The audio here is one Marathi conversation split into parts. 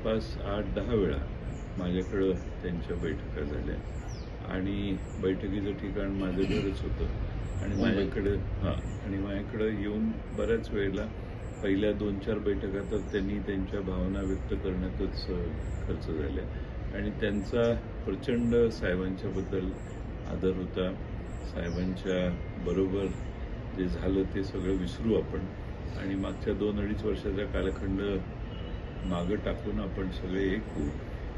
जवळपास 8-10 वेळा माझ्याकडं त्यांच्या बैठका झाल्या आणि बैठकीचं ठिकाण माझं घरच होतं आणि माझ्याकडं येऊन बऱ्याच वेळेला पहिल्या 2-4 बैठका तर त्यांनी त्यांच्या भावना व्यक्त करण्यातच खर्च झाल्या आणि त्यांचा प्रचंड साहेबांच्याबद्दल आदर होता. साहेबांच्या बरोबर जे झालं ते सगळं विसरू आपण आणि मागच्या 2-2.5 वर्षाचा कालखंड मागं टाकून आपण सगळे एक होऊ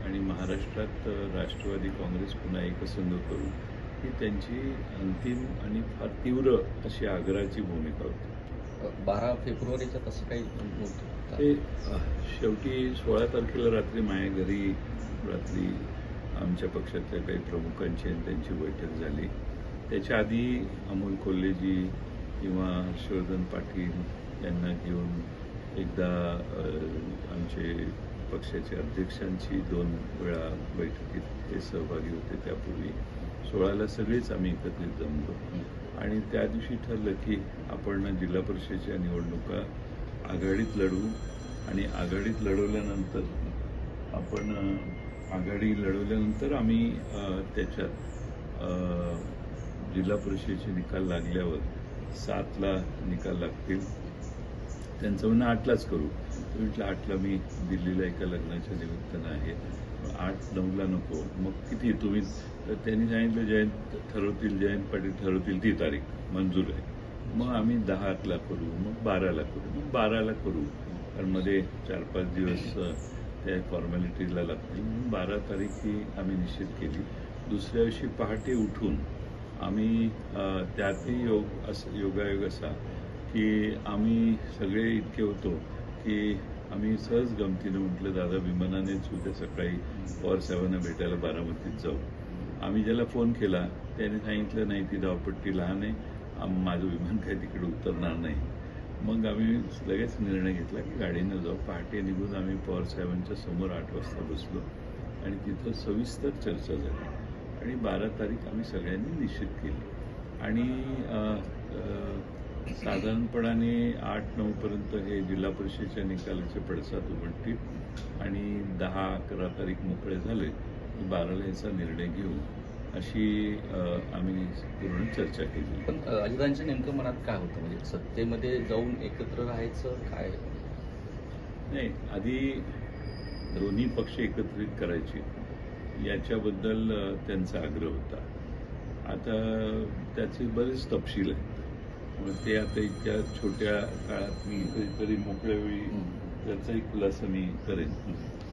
आणि महाराष्ट्रात राष्ट्रवादी काँग्रेस पुन्हा एकसंघ करू ही त्यांची अंतिम आणि फार तीव्र अशी आग्रहाची भूमिका होती. 12 फेब्रुवारीचं तसं काही नव्हतं. ते शेवटी 16 तारखेला रात्री माझ्या घरी आमच्या पक्षातल्या काही प्रमुखांची आणि त्यांची बैठक झाली. त्याच्या आधी अमोल कोल्हेजी किंवा हर्षवर्धन पाटील यांना घेऊन एकदा आमचे पक्षाचे अध्यक्षांची 2 वेळा बैठकीत ते सहभागी होते. त्यापूर्वी 16ला सगळेच आम्ही एकत्रित जमलो आणि त्या दिवशी ठरलं की आपण जिल्हा परिषदेच्या निवडणुका आघाडीत लढवू आणि आघाडीत लढवल्यानंतर आम्ही त्याच्यात जिल्हा परिषदेचे निकाल लागल्यावर 7ला निकाल लागतील. त्यांचं म्हणणं 8लाच करू. म्हटलं 8ला मी दिल्लीला एका लग्नाच्या निमित्तानं आहे, 8-9ला नको. मग किती तुम्ही? तर त्यांनी सांगितलं जयंत पाटील ठरवतील ती तारीख मंजूर आहे. मग आम्ही 10ला करू, मग 12ला करू, मग 12ला करू. कारण मध्ये 4-5 दिवस त्या फॉर्मॅलिटीजला लागतील. म्हणून 12 तारीख ही आम्ही निश्चित केली. दुसऱ्या दिवशी पहाटे उठून आम्ही त्यातही योगायोग असा की आम्ही सगळे इतके होतो की आम्ही सहज गमतीनं म्हटलं दादा विमानानेच उद्या सकाळी पवारसाहेबांना भेटायला बारामतीत जाऊ. आम्ही ज्याला फोन केला त्याने सांगितलं नाही ती धावपट्टी लहान आहे, माझं विमान काही तिकडे उतरणार नाही. मग आम्ही लगेच निर्णय घेतला की गाडीनं जाऊ. पहाटे निघून आम्ही पवारसाहेबांच्या समोर 8 वाजता बसलो आणि तिथं सविस्तर चर्चा झाली आणि 12 तारीख आम्ही सगळ्यांनी निश्चित केली आणि साधारणपणाने 8-9 पर्यंत हे जिल्हा परिषदेच्या निकालाचे पडसाद उमटतील आणि 10-11 तारीख मोकळे झाले की 12ला याचा निर्णय घेऊ अशी आम्ही पूर्ण चर्चा केली. पण अजितांच्या नेमकं मनात काय होतं, म्हणजे सत्तेमध्ये जाऊन एकत्र राहायचं काय? नाही, आधी दोन्ही पक्ष एकत्रित करायचे याच्याबद्दल त्यांचा आग्रह होता. आता त्याचे बरेच तपशील आहेत. मग ते आता इतक्या छोट्या काळात मी कधीतरी मोकळ्या वेळी त्याचाही खुलासा मी करेन.